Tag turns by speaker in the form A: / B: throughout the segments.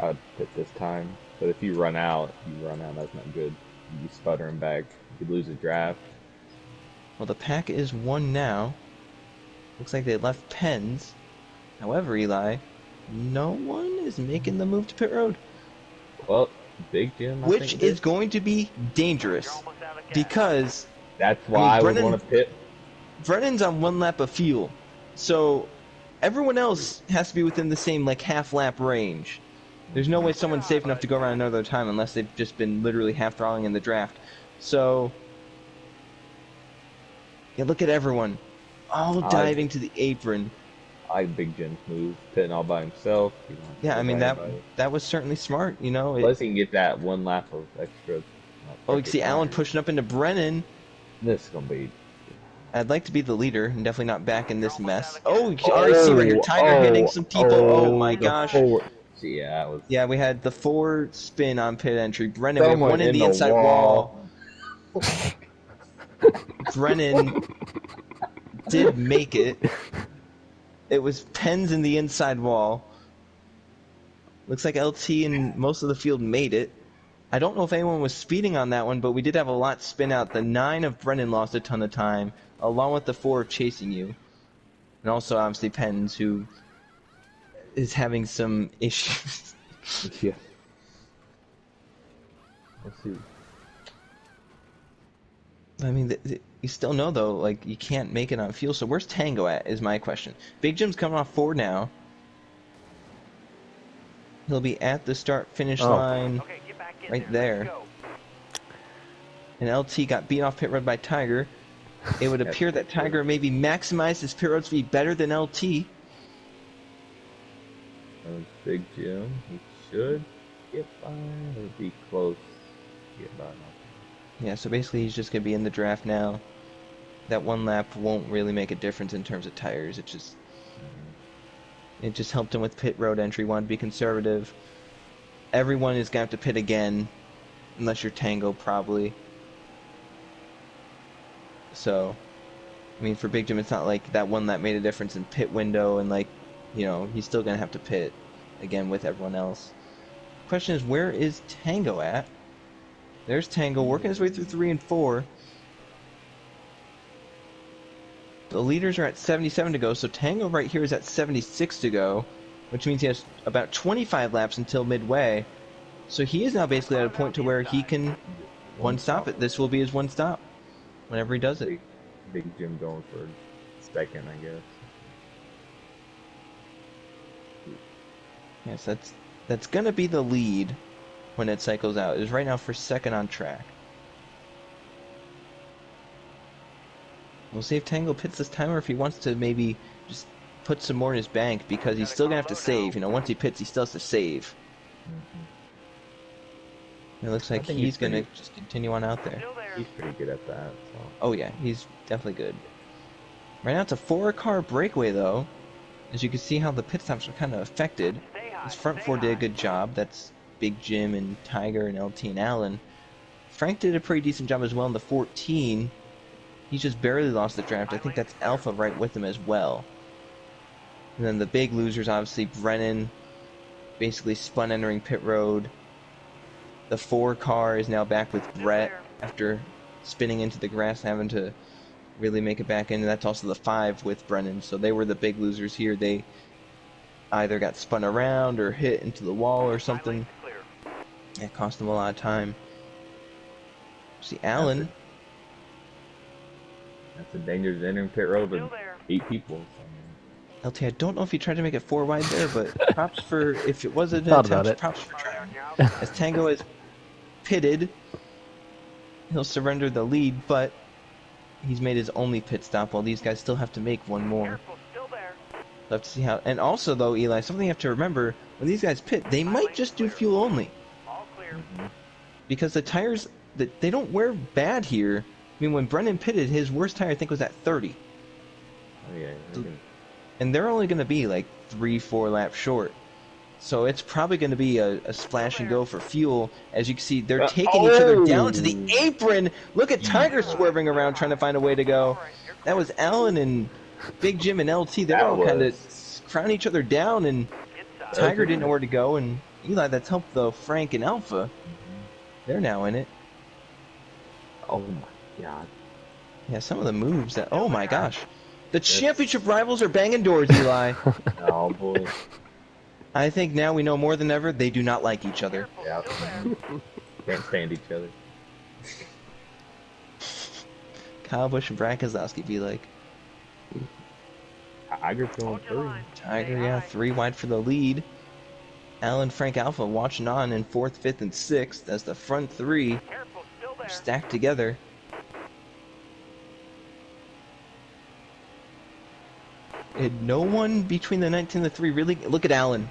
A: I'd pit this time. But if you run out, that's not good. You be sputtering back. You could lose a draft.
B: Well, the pack is one now. Looks like they left pens. However, Eli, no one is making the move to pit road.
A: Well, Big Jim, I
B: Which
A: think
B: is
A: did.
B: going to be dangerous. Because,
A: That's
B: I
A: why
B: mean,
A: I would want to pit.
B: Brennan's on 1 lap of fuel. So, everyone else has to be within the same, like, half-lap range. There's no way someone's safe enough to go around another time unless they've just been literally half-throttling in the draft. So, yeah, look at everyone. All diving to the apron.
A: I like Big Jim's move, pitting all by himself. You don't have to
B: Yeah, I
A: worry
B: mean,
A: about anybody.
B: that was certainly smart, you know.
A: Plus, he can get that 1 lap of extra.
B: Oh, you can
A: Pressure
B: see Alan
A: tires.
B: pushing up into Brennan.
A: This is gonna be.
B: I'd like to be the leader and definitely not back in this mess. Oh, you can already see right here,
A: Oh,
B: Tiger hitting some people. Oh my
A: the
B: gosh.
A: forward. See, yeah, that was
B: Yeah, we had the 4 spin on pit entry. Brennan, we have
A: someone
B: one in
A: in
B: the
A: the
B: inside wall.
A: wall.
B: Brennan did make it. It was pens in the inside wall. Looks like LT and most of the field made it. I don't know if anyone was speeding on that one, but we did have a lot spin out. The 9 of Brennan lost a ton of time, along with the 4 of chasing you. And also, obviously, Pens, who is having some issues.
A: Yeah. Let's see.
B: I mean, you still know, though, like, you can't make it on fuel. So where's Tango at, is my question. Big Jim's coming off 4 now. He'll be at the start-finish line right there. And LT got beat off pit road by Tiger. It would appear that Tiger maybe maximized his pit road speed better than LT.
A: Big Jim, he should get by or be close to get by.
B: Yeah, so basically he's just going to be in the draft now. That 1 lap won't really make a difference in terms of tires. It just helped him with pit road entry. Wanted to be conservative. Everyone is going to have to pit again, unless you're Tango, probably. So, I mean, for Big Jim, it's not like that 1 lap made a difference in pit window, and like, you know, he's still going to have to pit again with everyone else. Question is, where is Tango at? There's Tango working his way through 3 and 4. The leaders are at 77 to go, so Tango right here is at 76 to go, which means he has about 25 laps until midway. So he is now basically at a point to where he can one-stop it. This will be his one stop whenever he does it.
A: Big Jim going for second, I guess.
B: Yes, that's going to be the lead when it cycles out. It is right now for second on track. We'll see if Tango pits this time or if he wants to maybe just put some more in his bank, because he's still going to have to save. You know, once he pits, he still has to save. It looks like he's going to just continue on out there.
A: He's pretty good at that. So.
B: Oh yeah, he's definitely good. Right now it's a 4-car breakaway though. As you can see how the pit stops are kind of affected. His front 4 did a good job. That's Big Jim and Tiger and LT and Allen. Frank did a pretty decent job as well in the 14. He's just barely lost the draft. I think that's Alpha right with him as well. And then the big losers, obviously, Brennan basically spun entering pit road. The 4 car is now back with Brett after spinning into the grass and having to really make it back in. And that's also the 5 with Brennan. So they were the big losers here. They either got spun around or hit into the wall or something. It cost them a lot of time. See, Allen.
A: That's a dangerous entering pit road with 8 people.
B: LT, I don't know if he tried to make it 4 wide there, but props for, if it was an attempt, props for trying. As Tango is pitted, he'll surrender the lead, but he's made his only pit stop while these guys still have to make one more. We'll have to see how. And also, though, Eli, something you have to remember, when these guys pit, they might just do fuel only. Because the tires, they don't wear bad here. I mean, when Brennan pitted, his worst tire, I think, was at 30.
A: Oh, yeah.
B: And they're only going to be like 3-4 laps short. So it's probably going to be a splash and go for fuel. As you can see, they're taking each other down to the apron. Look at Tiger swerving around trying to find a way to go. That was Allen and Big Jim and LT. They were all kind of crowning each other down, and Tiger didn't know where to go. And Eli, that's helped though. Frank and Alpha, they're now in it.
A: Oh my god.
B: Yeah, some of the moves that. Oh
C: Still
B: my
C: there.
B: gosh, the
A: That's
B: championship rivals are banging doors, Eli.
A: oh boy.
B: I think now we know more than ever they do not like each other.
C: Careful,
A: Yeah.
C: still there.
A: Can't stand each other.
B: Kyle Busch and Brad Keselowski be like.
A: Tiger feeling
C: Hold your
A: three.
C: line.
B: Tiger,
C: Stay
B: yeah,
C: high.
B: 3 wide for the lead. Alan Frank Alpha watching on in 4th, 5th, and 6th as the front three
C: Careful, still
B: are
C: there.
B: stacked together. And no one between the 19 and the 3 really. Look at Alan.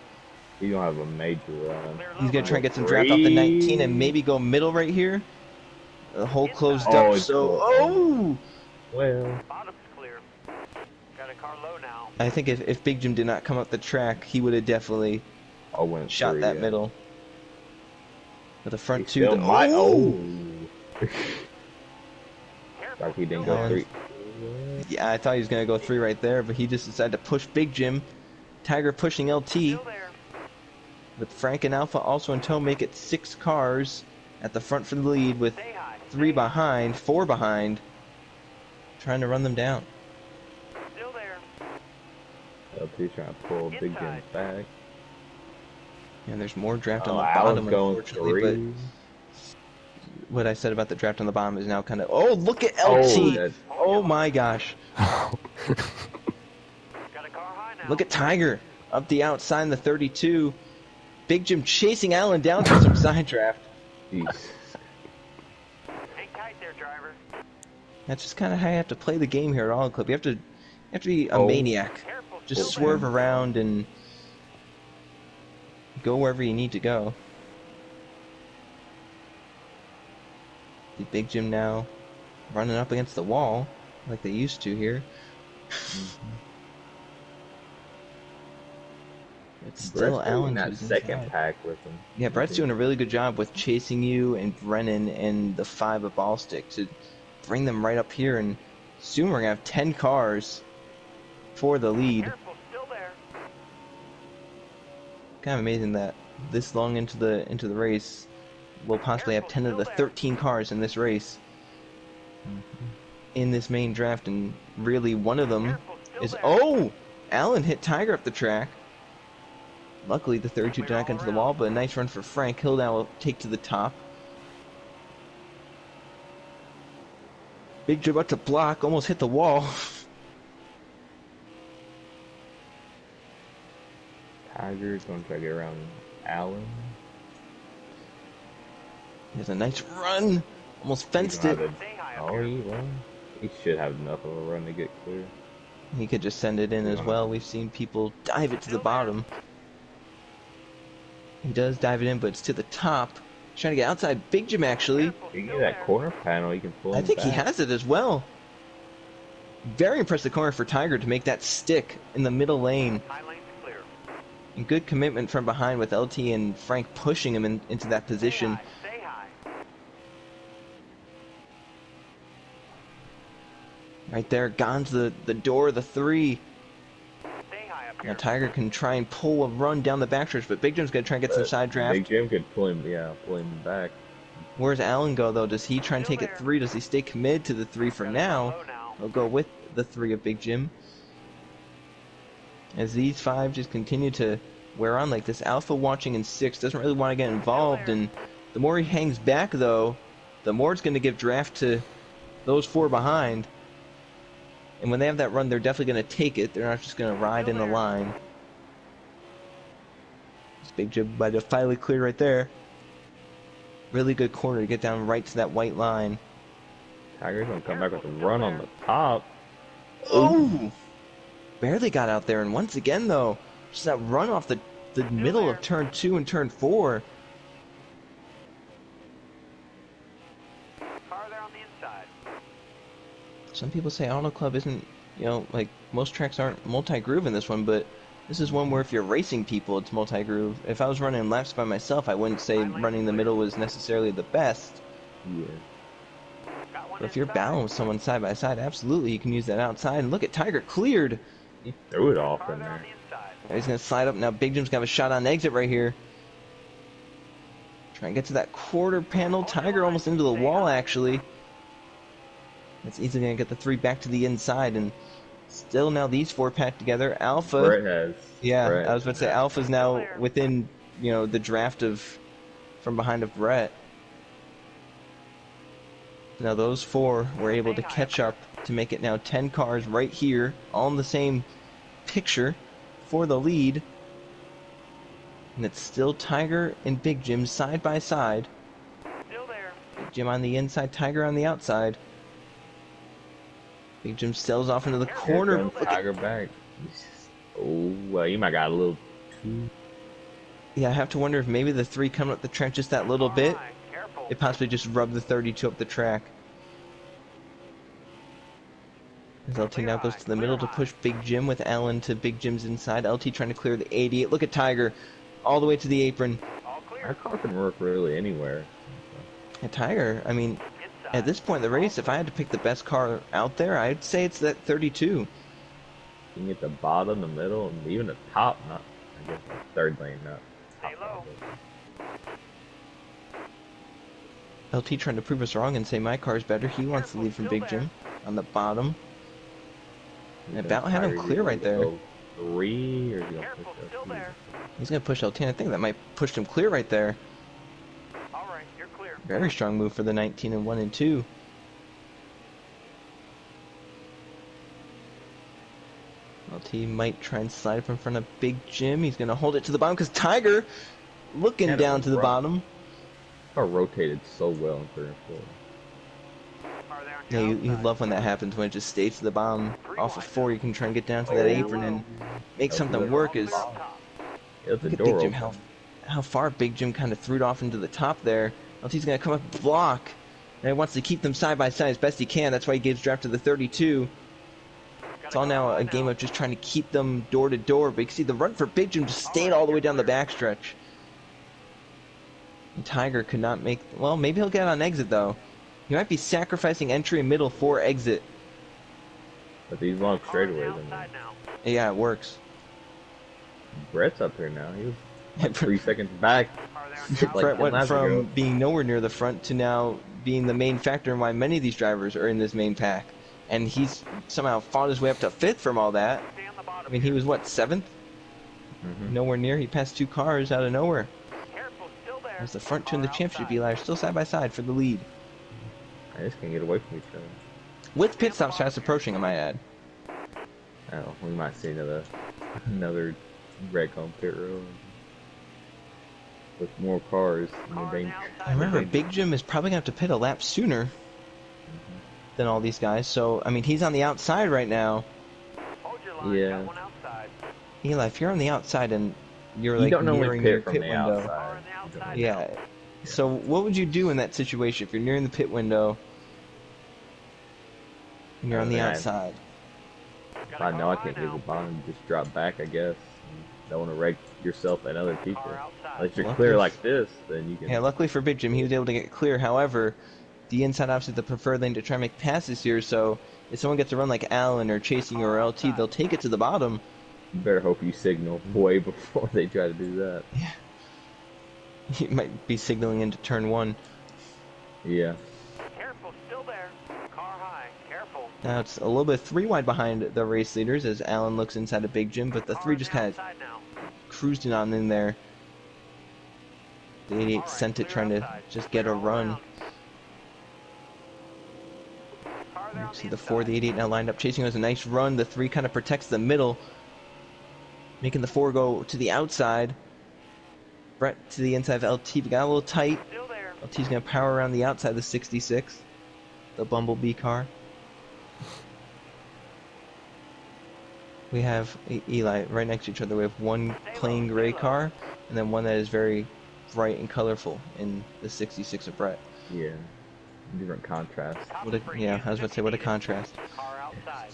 A: He's gonna have a major run.
C: Clear
B: He's
C: low
B: going to try and
C: right.
B: get some draft off the 19 and
A: Three.
B: maybe go middle right here. The hole closed
C: Inside.
B: up,
A: Oh, it's
B: so.
A: cool.
B: Oh!
A: Well,
C: Bottom's clear. Got a car low now.
B: I think if Big Jim did not come up the track, he would have definitely
A: I went
B: shot
A: three.
B: that
A: Yeah.
B: middle. But the
A: He
B: front two.
A: still might.
B: Oh!
C: Careful,
A: Like he didn't
C: still
A: go
B: Alan.
C: there.
A: three.
B: Yeah, I thought he was going to go 3 right there, but he just decided to push Big Jim. Tiger pushing LT.
C: Still there.
B: With Frank and Alpha also in tow, make it 6 cars at the front for the lead with
C: Stay high.
B: 3
C: Stay high.
B: behind, 4 behind, trying to run them down.
C: Still there.
A: LT trying to pull Big Jim
C: Inside.
A: back.
B: And there's more draft on
A: Oh,
B: the
A: Alan's
B: bottom,
A: going
B: unfortunately,
A: three.
B: but what I said about the draft on the bottom is now kind of... Oh, look at
A: Oh,
B: LT!
A: that
B: Oh my gosh.
C: Got a car high now.
B: Look at Tiger up the outside in the 32. Big Jim chasing Allen down for some side draft.
A: jeez.
C: Hang tight there, driver.
B: That's just kind of how you have to play the game here at Auto Club. You have to be a
A: Oh.
B: maniac.
C: Careful,
B: Just
C: still
B: swerve
C: there.
B: around and go wherever you need to go. The Big Jim now running up against the wall like they used to here. It's still
A: Brett's
B: Allen
A: that
B: who's
A: second
B: inside.
A: pack with him.
B: Yeah, Brett's doing a really good job with chasing you and Brennan and the 5 of ball stick to bring them right up here, and soon we're gonna have 10 cars for the lead.
C: Careful, still there.
B: Kind of amazing that this long into the race, we'll possibly have 10 of the 13 cars in this race in this main draft, and really one of them
C: Careful, still
B: is
C: there.
B: oh, Allen hit Tiger up the track. Luckily, the 32 did not get into the wall, but a nice run for Frank. He'll now take to the top. Big Jim about to block, almost hit the wall.
A: Tiger's gonna try to get around Allen.
B: There's a nice run. Almost fenced
A: He's
B: it.
A: gonna have
C: Stay high up
A: Oh,
C: here.
A: he won. He should have enough of a run to get clear.
B: He could just send it in as well. We've seen people dive it to the bottom. He does dive it in, but it's to the top. He's trying to get outside Big Jim, actually.
C: Careful,
A: If you
C: still
A: get that
C: there.
A: corner panel, you can pull him
B: I think he
A: back.
B: has it as well. Very impressive corner for Tiger to make that stick in the middle lane.
C: High lane's clear.
B: And good commitment from behind with LT and Frank pushing him into that position.
C: Stay high.
B: Right there, gone to the door of the 3.
C: Stay high up
B: Now
C: here.
B: Tiger can try and pull a run down the backstretch, but Big Jim's going to try and get some side draft.
A: Big Jim could pull him, pull him back.
B: Where's Allen go, though? Does he try and
C: Still
B: take it
C: there.
B: 3? Does he stay committed to the 3 for
C: Got a
B: now?
C: car low now.
B: He'll go with the 3 of Big Jim. As these 5 just continue to wear on like this. Alpha watching in 6 doesn't really want to get involved, and the more he hangs back, though, the more it's going to give draft to those 4 behind. And when they have that run, they're definitely going to take it. They're not just going to ride in the line. This Big Jim might have finally cleared right there. Really good corner to get down right to that white line.
A: Tiger's gonna come back with a run on the top.
B: Oh! Barely got out there, and once again, though, just that run off the middle of turn 2 and turn 4.
C: Car there on the inside.
B: Some people say Auto Club isn't, like most tracks aren't multi-groove in this one, but this is one where if you're racing people, it's multi-groove. If I was running laps by myself, I wouldn't say running the middle was necessarily the best.
A: Yeah.
C: Got one
B: But if you're
C: inside.
B: battling with someone side by side, absolutely you can use that outside. And look at Tiger cleared.
A: He threw it off
C: Car
A: in
C: there on
A: there.
C: the inside.
B: He's gonna slide up now. Big Jim's gonna have a shot on exit right here. Try and get to that quarter panel. Tiger almost into the wall, actually. That's easily going to get the 3 back to the inside, and still now these 4 packed together. Alpha,
A: Brett has
B: yeah, I
A: Brett.
B: was about to say Alpha's now within, the draft of from behind of Brett. Now those 4 were able to catch up to make it now 10 cars right here, all in the same picture for the lead. And it's still Tiger and Big Jim side by side.
C: Still there.
B: Big Jim on the inside, Tiger on the outside. Big Jim sails off into the
A: Here
B: corner.
A: comes
B: Look at,
A: Tiger back. Oh, well, you might got a little too.
B: yeah, I have to wonder if maybe the 3 coming up the track just that little bit,
C: Alright, careful.
B: it possibly just rubbed the 32 up the track. As LT now goes to the middle to push Big Jim with Allen to Big Jim's inside. LT trying to clear the 88. Look at Tiger all the way to the apron.
C: All clear.
A: Our car can work really anywhere.
B: And Tiger, I mean,
C: Inside.
B: at this point in the race, if I had to pick the best car out there, I'd say it's that 32.
A: You can get the bottom, the middle, and even the top. Not, I guess, the third lane, not
C: Stay low.
B: LT trying to prove us wrong and say my car's better. He wants to lead from Big Jim on the bottom. And about had him clear right there.
A: 3 or you
C: Careful, still there.
B: He's going to push LT, and I think that might push him clear right there.
C: Alright, you're clear.
B: Very strong move for the 19 and 1 and 2. LT might try and slide up in front of Big Jim. He's going to hold it to the bottom because Tiger looking
A: Kinda
B: down to the
A: rough.
B: bottom.
A: Car rotated so well in 3 and 4.
C: Are they on
B: Yeah,
C: your
B: you
C: outside?
B: love when that happens, when it just stays to the bottom. Off of 4, you can try and get down to that apron and make something work. Is
C: Clear up top.
A: It's a
B: look at
A: door
B: Big Jim,
A: open.
B: how far Big Jim kind of threw it off into the top there. LT's going to come up and block. And he wants to keep them side by side as best he can. That's why he gives draft to the 32. It's all now a game of just trying to keep them door to door. But you can see the run for Big Jim just stayed all the way down the backstretch. And Tiger could not make... Well, maybe he'll get on exit, though. He might be sacrificing entry and middle for exit.
A: But these long
C: Car on the
A: straightaways, I mean,
C: outside now.
B: Yeah, it works.
A: Brett's up here now. He was like 3 seconds back.
C: Are they on your
A: Like
B: Brett
C: outside?
B: went
A: laps
B: from
A: ago.
B: being nowhere near the front to now being the main factor in why many of these drivers are in this main pack. And he's somehow fought his way up to 5th from all that.
C: Stay on the bottom
B: I mean, he was, what, 7th?
A: Mhm.
B: Nowhere near. He passed 2 cars out of nowhere.
C: Careful, still there.
B: As the front 2 in the
C: Car
B: championship
C: outside.
B: Eli are still side by side for the lead.
A: I just can't get away from each other.
B: With pit stops fast approaching, I might add.
A: Oh, we might see another red cone pit road with more cars.
C: Car on the outside.
B: I remember Big Jim is probably going to have to pit a lap sooner than all these guys. So, I mean, he's on the outside right now.
C: Hold your line.
A: Yeah.
C: Got one outside.
B: Eli, if you're on the outside and you're
A: You
B: like
A: don't normally
B: nearing your
A: pit from
B: pit
A: the
B: window.
A: outside.
C: Car on the
A: You don't
C: outside.
B: Yeah. So what would you do in that situation if you're nearing the pit window and you're on the
A: Man.
B: outside?
C: Got a
A: I
C: car
A: know I
C: high
A: can't
C: now.
A: leave the bottom. Just drop back, I guess. Don't want to wreck yourself and other people.
C: Car outside.
A: Unless you're
B: Lucky
A: clear
B: if-
A: like this, then you can.
B: Yeah, luckily for Big Jim, he was able to get clear. However, the inside obviously the preferred lane to try and make passes here. So if someone gets a run like Allen or chasing you or LT, they'll take it to the bottom.
A: You better hope you signal way before they try to do that.
B: He might be signaling into turn 1.
A: Yeah.
C: Careful, still there. Car high. Careful.
B: Now it's a little bit 3 wide behind the race leaders as Allen looks inside of Big Jim, but the
C: Car
B: 3
C: on
B: just
C: the
B: kind of
C: outside now.
B: cruised it on in there. The 88
C: Alright,
B: sent it
C: clear
B: trying to
C: outside.
B: just get a
C: Clear all
B: run.
C: around. Car there
B: You
C: on
B: see
C: the
B: the 4, the 88 now lined up chasing. It was a nice run. The 3 kind of protects the middle, making the 4 go to the outside. Brett to the inside of LT, but got a little tight.
C: Still there.
B: LT's going to power around the outside of the 66, the Bumblebee car. We have Eli right next to each other. We have one plain gray car, and then one that is very bright and colorful in the 66 of Brett.
A: Yeah. Different contrast.
B: What a, yeah, I was about to say, what a contrast.
C: Car outside.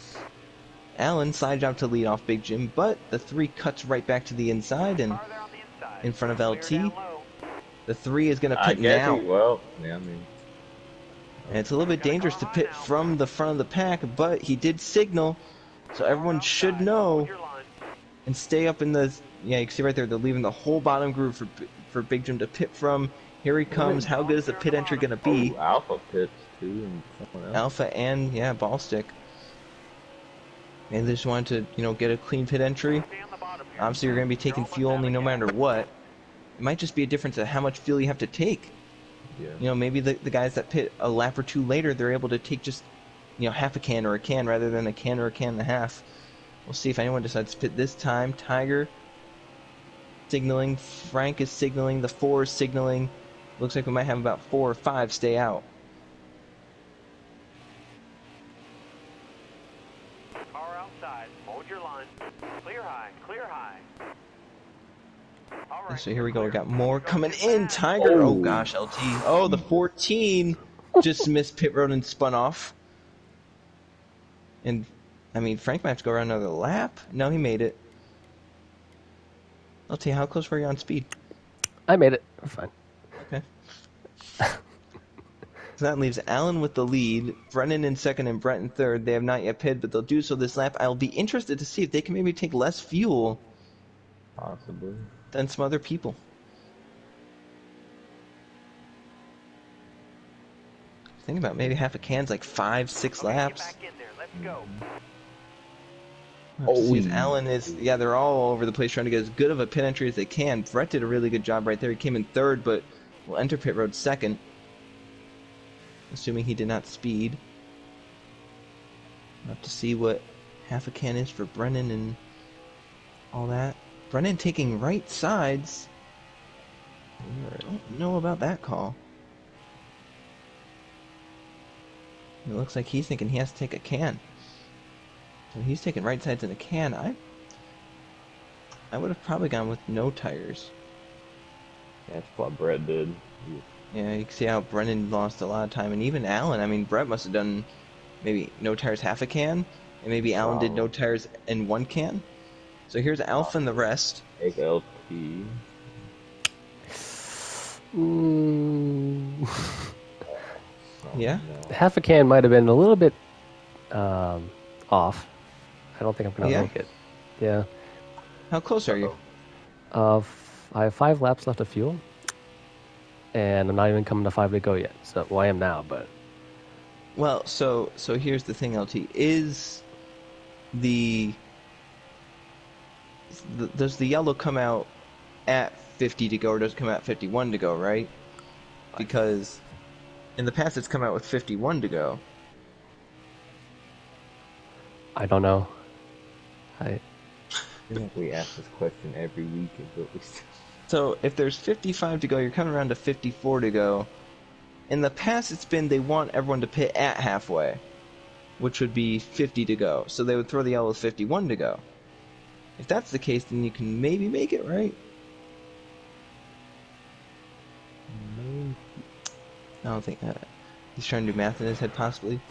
B: Allen slides out to lead off Big Jim, but the 3 cuts right back to the inside, and
C: Car there on the inside.
B: in front of
C: Clear
B: LT.
C: down low.
B: The 3 is going to
A: I
B: pit
A: guess
B: now.
A: well, yeah, I mean.
B: And it's a little bit dangerous to pit from the front of the pack, but he did signal, so everyone should know
C: Hold your line.
B: and stay up in the... Yeah, you can see right there, they're leaving the whole bottom group for Big Jim to pit from. Here he comes. How good is the pit entry going to be?
A: Oh, Alpha pits too, and someone else.
B: Alpha and, yeah, ball stick. Maybe they just wanted to, get a clean pit entry. Obviously, you're going to be taking fuel only no matter what. It might just be a difference of how much fuel you have to take.
A: Yeah.
B: Maybe the guys that pit a lap or two later, they're able to take just, half a can or a can rather than a can or a can and a half. We'll see if anyone decides to pit this time. Tiger signaling. Frank is signaling. The 4 is signaling. Looks like we might have about 4 or 5 stay out.
C: Car outside. Hold your line. Clear high. Clear high. All right.
B: So here we go. We got more coming in. Tiger. Oh gosh, LT. Oh, the 14 just missed pit road and spun off. And I mean, Frank might have to go around another lap. No, he made it. LT, how close were you on speed?
D: I made it. We're fine.
B: Okay. So that leaves Alan with the lead, Brennan in second, and Brett in third. They have not yet pitted, but they'll do so this lap. I'll be interested to see if they can maybe take less fuel
A: Possibly.
B: than some other people. Think about maybe half a can's like 5-6 laps.
C: Get back in there. Let's go.
B: We'll have to see if Alan is... Yeah, they're all over the place trying to get as good of a pit entry as they can. Brett did a really good job right there. He came in third, but will enter pit road second. Assuming he did not speed. We'll have to see what half a can is for Brennan and all that. Brennan taking right sides. I don't know about that call. It looks like he's thinking he has to take a can. So he's taking right sides in a can. I would have probably gone with no tires.
A: Yeah, that's what Brett did.
B: Yeah, you can see how Brennan lost a lot of time, and even Alan. I mean, Brett must have done maybe no tires half a can, and maybe Alan did no tires in 1 can. So here's Alpha and the rest.
A: Take LT.
B: Yeah?
A: No.
D: Half a can might have been a little bit off. I don't think I'm going to make it. Yeah.
B: How close are you?
D: I have 5 laps left of fuel. And I'm not even coming to 5 to go yet. So, well, I am now, but...
B: Well, so here's the thing, LT. Is does the yellow come out at 50 to go, or does it come out at 51 to go, right? Because in the past it's come out with 51 to go.
D: I don't know.
A: I think we ask this question every week, but we still...
B: So if there's 55 to go, you're coming around to 54 to go. In the past, it's been they want everyone to pit at halfway, which would be 50 to go. So they would throw the yellow with 51 to go. If that's the case, then you can maybe make it, right? I don't think that. He's trying to do math in his head, possibly.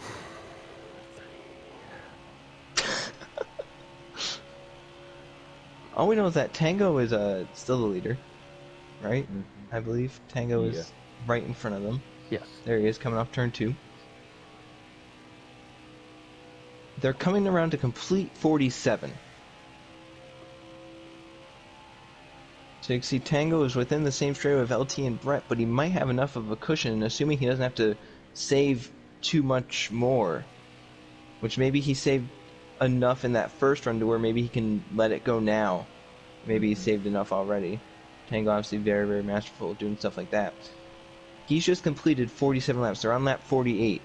B: All we know is that Tango is still the leader, right?
A: Mm-hmm.
B: I believe Tango is right in front of them.
D: Yes.
B: There he is, coming off turn 2. They're coming around to complete 47. So you can see Tango is within the same straightaway of LT and Brett, but he might have enough of a cushion, assuming he doesn't have to save too much more. Which maybe he saved enough in that first run to where maybe he can let it go now. Maybe he saved enough already. Tango obviously very, very masterful at doing stuff like that. He's just completed 47 laps. They're on lap 48.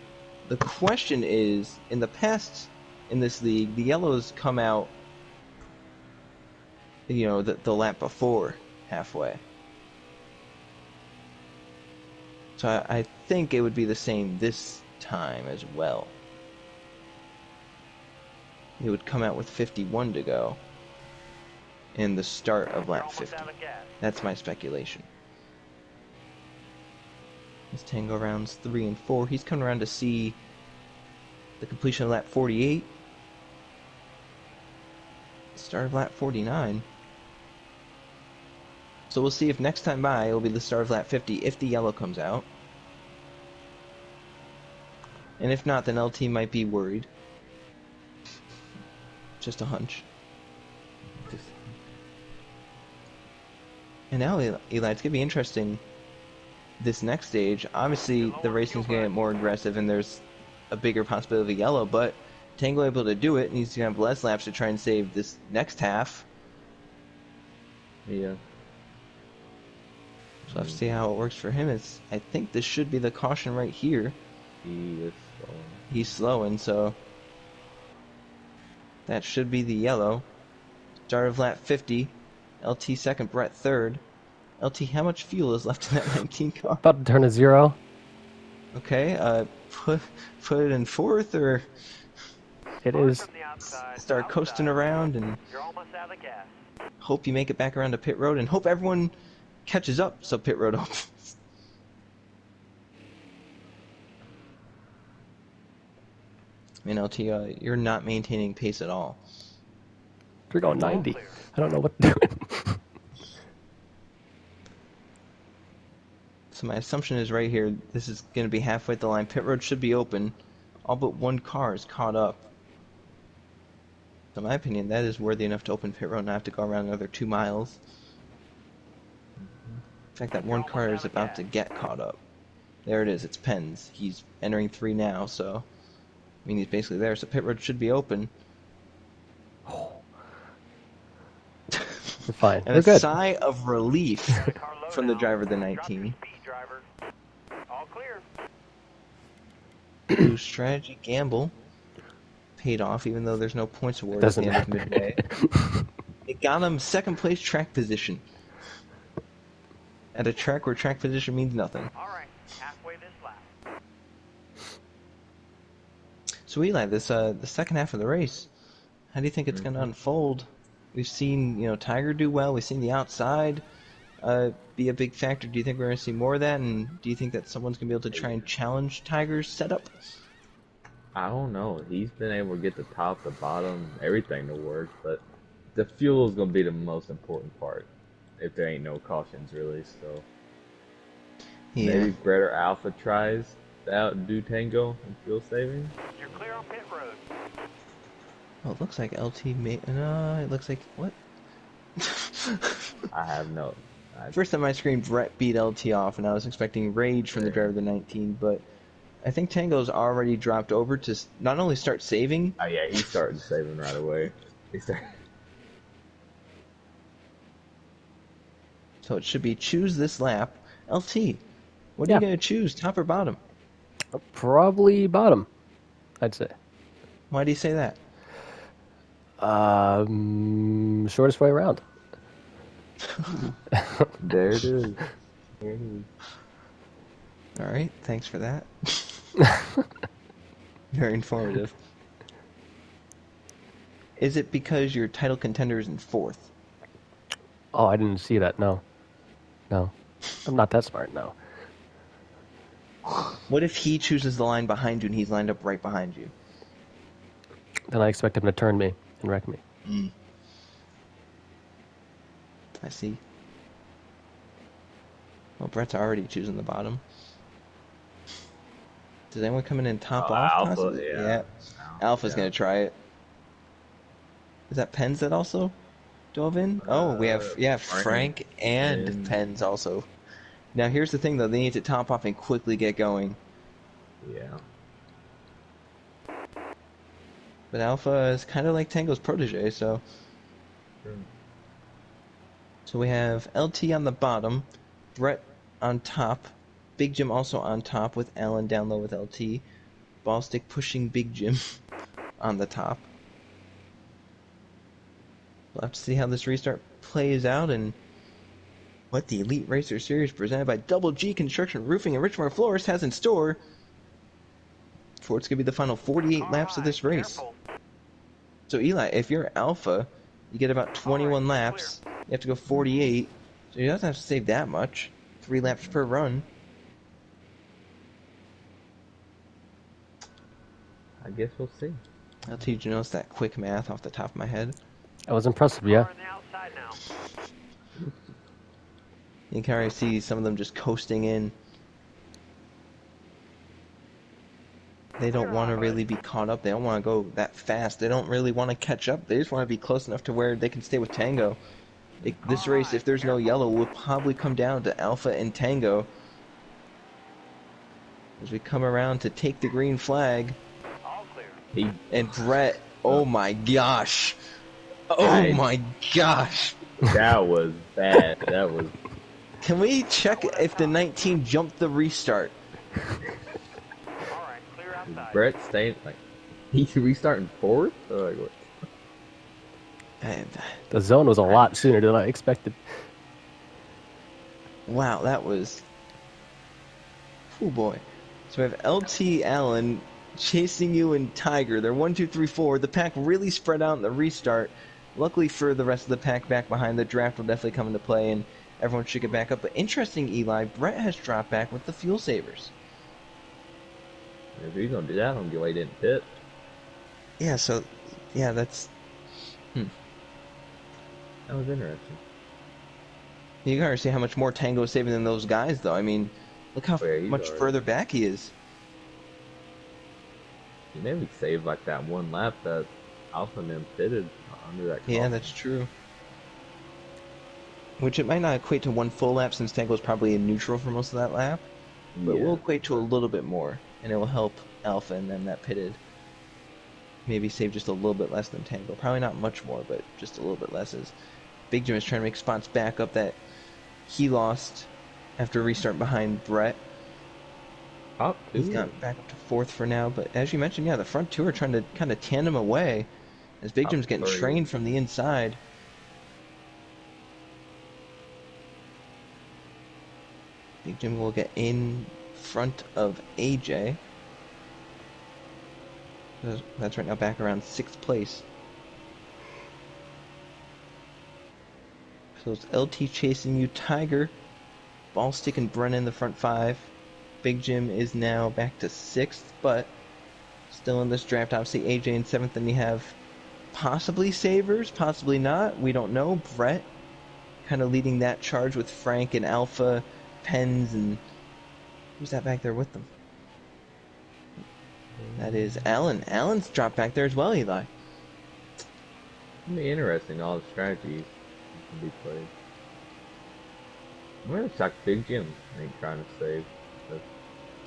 B: The question is, in the past in this league, the yellows come out, the lap before halfway. So I think it would be the same this time as well. It would come out with 51 to go in the start of lap 50. That's my speculation. As Tango rounds 3 and 4, he's coming around to see the completion of lap 48. Start of lap 49. So we'll see if next time by it'll be the start of lap 50 if the yellow comes out. And if not, then LT might be worried. Just a hunch. And now, Eli, it's gonna be interesting. This next stage, obviously, the racing's gonna get more aggressive, and there's a bigger possibility of yellow. But Tango able to do it, needs to have less laps to try and save this next half.
A: Yeah.
B: So let's see how it works for him. I think this should be the caution right here.
A: He is slowing.
B: He's slowing, so that should be the yellow. Start of lap 50. LT second, Brett third. LT, how much fuel is left in that 19 car?
D: About to turn to 0.
B: Okay, put it in fourth, or
D: It
C: Hard
D: is.
C: from the outside.
B: start coasting around and
C: You're almost out of gas.
B: hope you make it back around to pit road, and hope everyone catches up so pit road opens. I mean, LT, you're not maintaining pace at all.
D: We're going
C: All
D: 90.
C: clear.
D: I don't know what to do.
B: So my assumption is right here, this is going to be halfway at the line. Pit road should be open. All but one car is caught up. So in my opinion, that is worthy enough to open pit road and not have to go around another 2 miles. In fact, that one car is about to get caught up. There it is, it's Penn's. He's entering 3 now, so I mean he's basically there, so pit road should be open.
D: We're fine.
B: And
D: We're
B: a
D: good.
B: sigh of relief
C: Car low
B: from the
C: now.
B: driver of the
C: Drop your
B: 19.
C: speed, driver. All clear.
B: Blue strategy gamble paid off, even though there's no points award at the
D: Doesn't
B: end of
D: matter.
B: midway. It got him second place track position. At a track where track position means nothing.
C: All right. Halfway this lap.
B: So Eli, this the second half of the race, how do you think it's going to unfold? We've seen, Tiger do well. We've seen the outside be a big factor. Do you think we're going to see more of that? And do you think that someone's going to be able to try and challenge Tiger's setup?
A: I don't know. He's been able to get the top, the bottom, everything to work, but the fuel is going to be the most important part if there ain't no cautions really. So
B: Yeah.
A: maybe Brett or Alpha tries to outdo Tango in fuel saving.
C: You're clear on pit road.
B: Oh, it looks like LT made. No, it looks like what?
A: I have no.
B: First time I screen Brett beat LT off, and I was expecting rage from the driver of the 19, but I think Tango's already dropped over to not only start saving.
A: Oh yeah, he started saving right away. He started.
B: So it should be choose this lap. LT, what are
D: Yeah.
B: you going to choose, top or bottom?
D: Probably bottom, I'd say.
B: Why do you say that?
D: Shortest way around.
A: There it is. There it is.
B: All right, thanks for that. Very informative. Is it because your title contender is in fourth?
D: Oh, I didn't see that. No. No. I'm not that smart, no.
B: What if he chooses the line behind you and he's lined up right behind you?
D: Then I expect him to turn me and wreck me.
B: I see. Well, Brett's already choosing the bottom. Does anyone come in and top off?
A: Alpha,
B: possibly?
A: yeah.
B: Alpha's gonna try it. Is that Penn's that also dove in? Oh, we have Frank and Penn's also. Now here's the thing though, they need to top off and quickly get going.
A: Yeah.
B: But Alpha is kind of like Tango's protege, so.
A: Sure.
B: So we have LT on the bottom, Brett on top, Big Jim also on top with Alan down low with LT, Ballstick pushing Big Jim on the top. We'll have to see how this restart plays out and what the Elite Racer Series presented by Double G Construction Roofing and Richmond Floors has in store for what's going to be the final 48 laps of this race.
C: Careful.
B: So Eli, if you're Alpha, you get about 21 laps. You have to go 48, so you don't have to save that much. 3 laps per run.
A: I guess we'll see.
B: I'll teach you notice that quick math off the top of my head.
D: I was impressive, yeah.
C: Car on the outside now.
B: You can already see some of them just coasting in. They don't want to really be caught up. They don't want to go that fast. They don't really want to catch up. They just want to be close enough to where they can stay with Tango. This race, if there's no yellow, will probably come down to Alpha and Tango as we come around to take the green flag.
C: All clear.
A: He,
B: And Brett, oh my gosh. Oh
A: I,
B: my gosh.
A: that was bad. That was
B: Can we check if the 19 jumped the restart?
C: All right, clear outside.
A: Brett staying like he's restarting fourth. Or like what?
B: And,
D: The zone was a lot sooner than I expected.
B: wow, that was... Oh boy. So we have LT Allen chasing you and Tiger. They're 1, 2, 3, 4. The pack really spread out in the restart. Luckily for the rest of the pack back behind, the draft will definitely come into play and everyone should get back up. But interesting, Eli, Brett has dropped back with the fuel savers.
A: If he's gonna do that, I don't get why he didn't pit.
B: Yeah, so, yeah, that's...
A: That was interesting.
B: You gotta see how much more Tango is saving than those guys, though. I mean, look how
A: Where he's
B: much
A: already-
B: further back he is.
A: He maybe saved like that one lap that Alpha and them pitted under that.
B: Yeah,
A: caution.
B: that's true. Which it might not equate to one full lap since Tango's probably in neutral for most of that lap, but
A: Yeah.
B: will equate to a little bit more, and it will help Alpha and them that pitted. Maybe save just a little bit less than Tango. Probably not much more, but just a little bit less. As Big Jim is trying to make spots back up that he lost after restart behind Brett.
A: Top two.
B: He's gone back up to fourth for now, but as you mentioned, yeah, the front two are trying to kind of tandem away as Big
A: Top
B: Jim's getting
A: three.
B: trained from the inside. Big Jim will get in front of AJ. That's right now back around 6th place. So it's LT chasing you, Tiger, Ballstick and Brennan in the front 5. Big Jim is now back to 6th, but still in this draft. Obviously, AJ in 7th, and you have possibly Savers, possibly not. We don't know. Brett kind of leading that charge with Frank and Alpha, Pens, and who's that back there with them? That is Allen. Allen's dropped back there as well, Eli.
A: It'll be interesting, all the strategies that can be played. I'm really shocked Big Jim ain't trying to save. But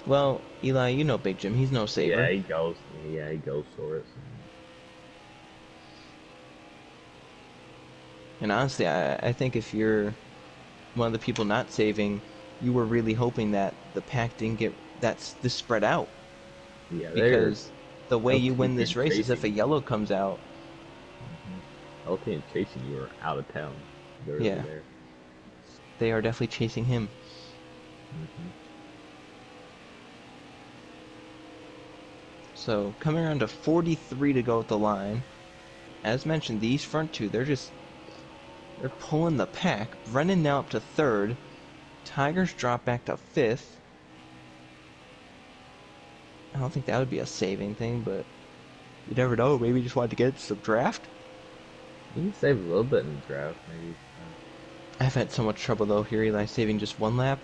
B: Well, Eli, you know Big Jim. He's no saver.
A: yeah, he goes. Yeah, he goes for it.
B: And honestly, I think if you're one of the people not saving, you were really hoping that the pack didn't get this spread out.
A: Yeah,
B: Because the way
A: they'll
B: you win
A: keep
B: this
A: you
B: race is if a
A: chasing.
B: yellow comes out.
A: LT and chasing you are out of town. They're really
B: Yeah.
A: there.
B: They are definitely chasing him.
A: Mm-hmm.
B: So coming around to 43 to go at the line. As mentioned, these front two, they're pulling the pack. Brennan now up to 3rd. Tigers drop back to 5th. I don't think that would be a saving thing, but you never know. Maybe he just wanted to get some draft.
A: You can save a little bit in the draft, maybe.
B: I've had so much trouble though here, Eli, saving just one lap.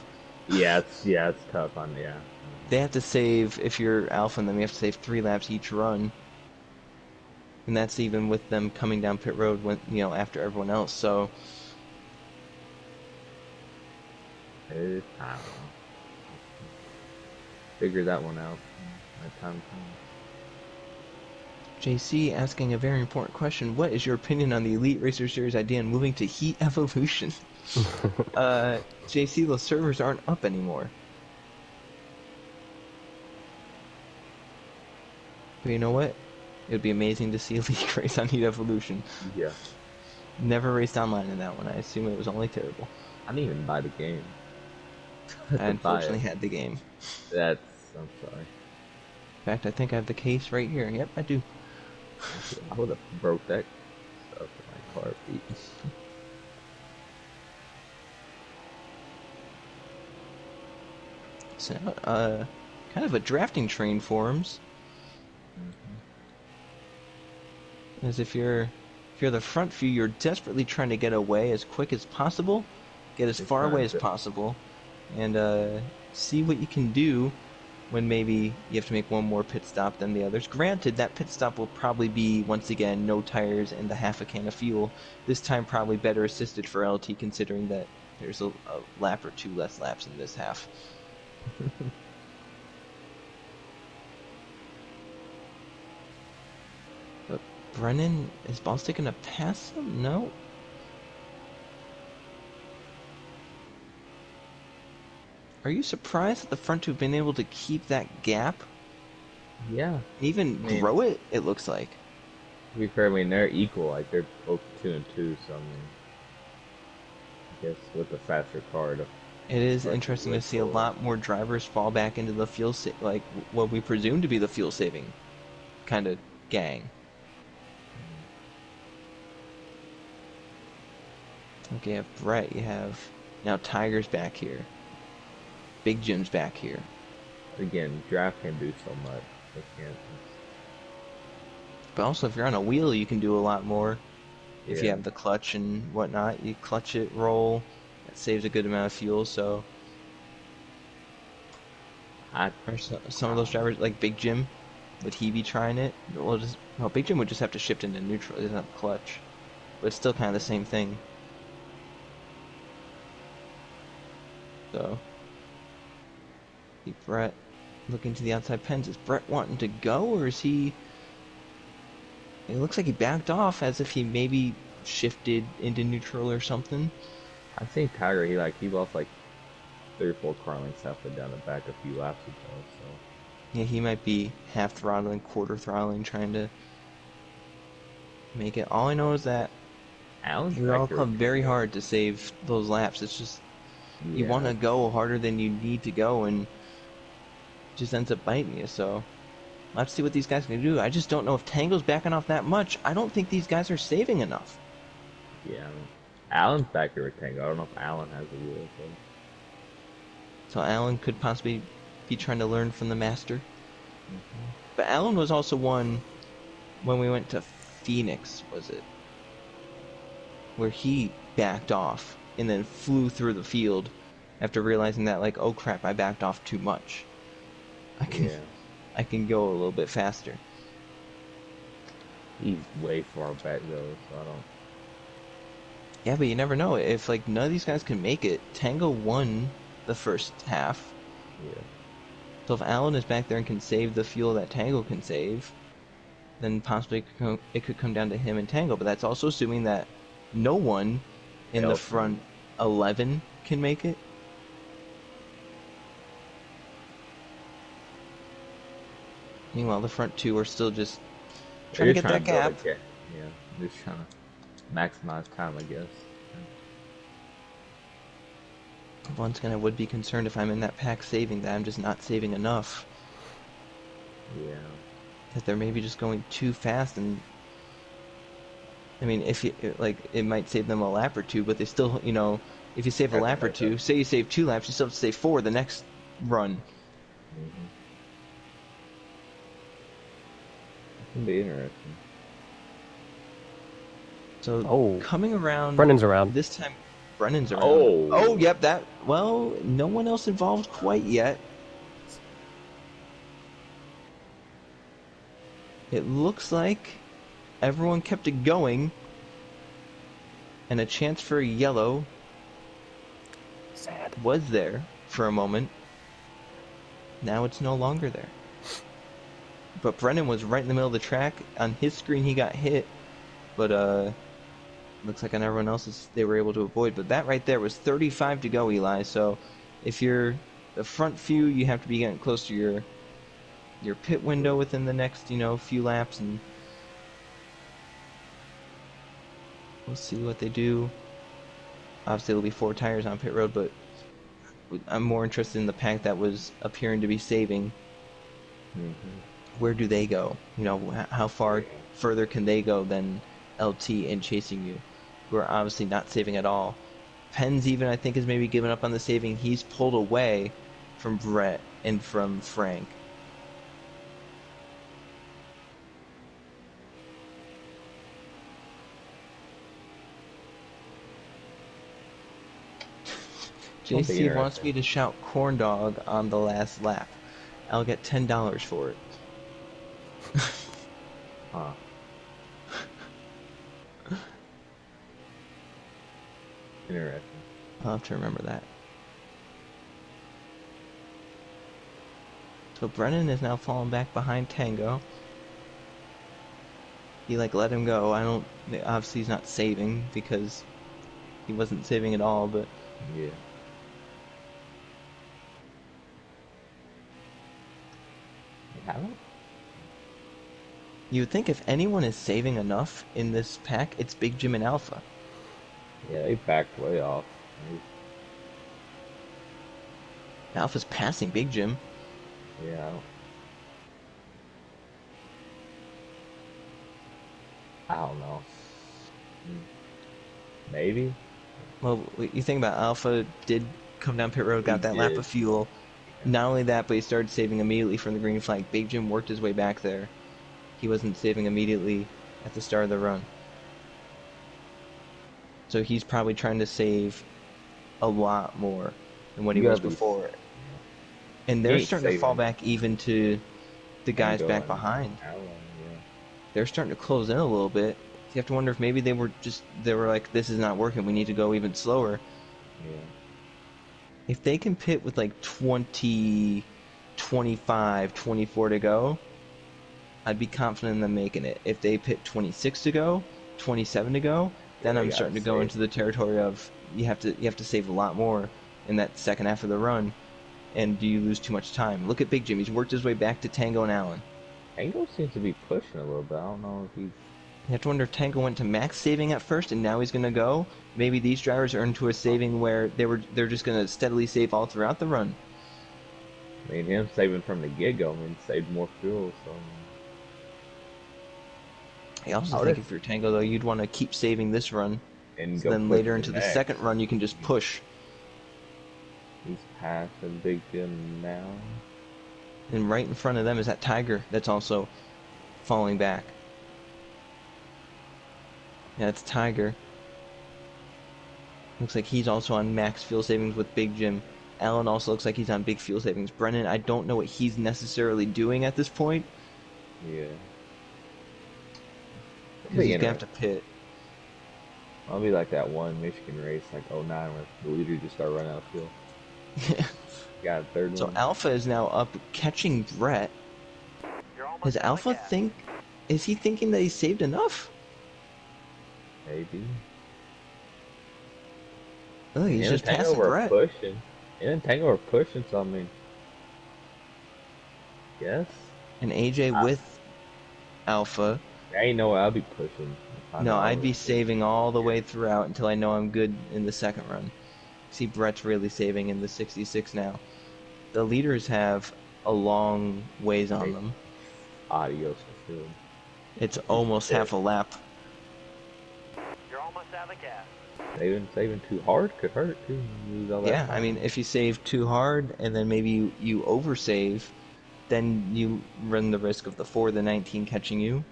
A: Yeah, it's tough on
B: They have to save, if you're Alpha and them, you have to save 3 laps each run. And that's even with them coming down pit road when, after everyone else. So
A: I don't know. Figure that one out. That time comes.
B: JC asking a very important question. What is your opinion on the Elite Racer Series idea and moving to Heat Evolution? JC, those servers aren't up anymore. But you know what? It would be amazing to see a league race on Heat Evolution.
A: Yeah.
B: Never raced online in that one. I assume it was only terrible.
A: I didn't even buy the game.
B: I unfortunately had the game.
A: I'm sorry.
B: In fact, I think I have the case right here. Yep, I do.
A: I would have broke that stuff in my car feet.
B: So, kind of a drafting train forms. As if you're the front few, you're desperately trying to get away as quick as possible, get as
A: It's
B: far away
A: trying
B: as
A: to-
B: possible, and see what you can do when maybe you have to make one more pit stop than the others. Granted, that pit stop will probably be, once again, no tires and the half a can of fuel. This time probably better assisted for LT, considering that there's a lap or two less laps in this half. But Brennan, is Ballstick gonna pass him? No. Are you surprised that the front two have been able to keep that gap?
A: Yeah.
B: Even
A: I mean,
B: grow it, it looks like.
A: to be fair, I mean they're equal. Like they're both 2 and 2. So I mean, I guess with the faster car, the
B: It is
A: car should
B: interesting to
A: whip
B: see a
A: forward.
B: lot more drivers fall back into the like what we presume to be the fuel saving kind of gang. Okay, you have Brett, you have now Tiger's back here. Big Jim's back here.
A: Again, draft can do so much. They can't.
B: But also, if you're on a wheel, you can do a lot more. If you
A: Yeah.
B: have the clutch and whatnot, you clutch it, roll. That saves a good amount of fuel. So,
A: I
B: or some of those drivers, like Big Jim, would he be trying it? Well, no, Big Jim would just have to shift into neutral. He doesn't have clutch, but it's still kind of the same thing. So, Brett looking to the outside pens. Is Brett wanting to go, or is he? It looks like he backed off as if he maybe shifted into neutral or something.
A: I've seen Tiger. He lost like 3 or 4 car lengths halfway down the back a few laps ago. So
B: Yeah, he might be half throttling, quarter throttling, trying to make it. All I know is that
A: Allen's
B: we all
A: back there
B: club
A: with
B: very
A: Tango.
B: hard to save those laps. It's just you want
A: Yeah.
B: to go harder than you need to go, and it just ends up biting you. So let's see what these guys can do. I just don't know if Tango's backing off that much. I don't think these guys are saving enough.
A: Yeah. I mean, Allen's back there with Tango. I don't know if Allen has a wheel.
B: So Allen could possibly be trying to learn from the master.
A: Mm-hmm.
B: But Allen was also one when we went to Phoenix, was it? Where he backed off and then flew through the field after realizing that, like, oh crap, I backed off too much. I can
A: Yeah.
B: I can go a little bit faster.
A: He's way far back though, so I don't.
B: Yeah, but you never know. If like none of these guys can make it, Tango won the first half.
A: Yeah.
B: So if Allen is back there and can save the fuel that Tango can save, then possibly it could come down to him and Tango. But that's also assuming that no one in the front 11 can make it. Meanwhile, the front two are still just trying to get that gap.
A: Yeah. Just trying to maximize time, I guess.
B: Once again, I would be concerned if I'm in that pack saving that I'm just not saving enough.
A: Yeah.
B: That they're maybe just going too fast, and I mean, if you like, it might save them a lap or two, but they still, if you save a
A: Have to
B: lap or
A: make
B: two,
A: up.
B: say you save 2 laps, you still have to save 4 the next run.
A: Mm-hmm. It can be interesting.
B: So
D: Oh,
B: coming around,
D: Brennan's around.
B: this time, Brennan's around.
A: Oh.
B: Oh, yep, well, no one else involved quite yet. It looks like everyone kept it going, and a chance for a yellow
D: Sad.
B: was there for a moment. Now it's no longer there. But Brennan was right in the middle of the track. On his screen, he got hit, but looks like on everyone else's, they were able to avoid. But that right there was 35 to go, Eli. So if you're the front few, you have to be getting close to your pit window within the next, few laps, and we'll see what they do. Obviously, there'll be 4 tires on pit road, but I'm more interested in the pack that was appearing to be saving.
A: Mm-hmm.
B: Where do they go? How far further can they go than LT in chasing you, who are obviously not saving at all? Penn's even, I think, has maybe given up on the saving. He's pulled away from Brett and from Frank.
A: Something
B: JC wants
A: interesting.
B: me to shout corn dog on the last lap. I'll get $10 for it.
A: Huh. Interesting.
B: I'll have to remember that. So Brennan is now falling back behind Tango. He let him go. Obviously he's not saving because he wasn't saving at all, but
A: Yeah. They haven't?
B: you would think if anyone is saving enough in this pack, it's Big Jim and Alpha.
A: Yeah, they backed way off.
B: Alpha's passing Big Jim.
A: Yeah, I don't know. Maybe.
B: Well, you think about Alpha did come down pit road,
A: He
B: got that lap
A: did.
B: of fuel. Not only that, but he started saving immediately from the green flag. Big Jim worked his way back there. He wasn't saving immediately at the start of the run. So he's probably trying to save a lot more than what he
A: You
B: was
A: gotta be.
B: before. And
A: He
B: they're
A: ain't
B: starting to fall
A: saving.
B: back even to the guys
A: Tango
B: back
A: and
B: behind.
A: Alan, yeah.
B: They're starting to close in a little bit. So you have to wonder if maybe they were like, this is not working, we need to go even slower.
A: Yeah.
B: If they can pit with 20, 25, 24 to go, I'd be confident in them making it. If they pit 26 to go, 27 to go,
A: Yeah,
B: then
A: they
B: I'm
A: gotta
B: starting to go
A: save.
B: into the territory of you have to save a lot more in that second half of the run, and do you lose too much time? Look at Big Jim. He's worked his way back to Tango and Allen.
A: Tango seems to be pushing a little bit. I don't know if he's.
B: You have to wonder if Tango went to max saving at first and now he's going to go. Maybe these drivers are into a saving where they're just going to steadily save all throughout the run.
A: I mean, him saving from the get-go, saved more fuel. So
B: I also
A: I
B: think
A: would
B: if you're Tango though, you'd want to keep saving this run.
A: and
B: So
A: go
B: then
A: push
B: later
A: the
B: into the
A: next.
B: second run, you can just push.
A: He's passing Big Jim now.
B: And right in front of them is that Tiger that's also falling back. Yeah, it's Tiger. Looks like he's also on max fuel savings with Big Jim. Allen also looks like he's on big fuel savings. Brennan, I don't know what he's necessarily doing at this point.
A: Yeah.
B: Because he's going to have to pit.
A: I'll be like that one Michigan race, like '09, where the leader just started running out of fuel. Got a third
B: So
A: one.
B: Alpha is now up catching Brett.
C: You're almost
B: Does
C: out of
B: Alpha
C: gas.
B: is he thinking that he saved enough?
A: Maybe.
B: Oh, he's
A: And
B: just
A: Tango
B: passing
A: were
B: Brett.
A: pushing. And Tango were pushing, so I mean, yes.
B: And AJ with Alpha.
A: I ain't know I'll be pushing. If I
B: No,
A: know I
B: I'd
A: was
B: be saving all the
A: yeah.
B: way throughout until I know I'm good in the second run. See, Brett's really saving in the 66 now. The leaders have a long ways on them.
A: Adios fulfilled.
B: It's almost half a lap.
C: You're almost out of gas.
A: Saving too hard could hurt too. You lose all that
B: Yeah, I
A: time.
B: mean, if you save too hard and then maybe you oversave, then you run the risk of the 4, the 19 catching you.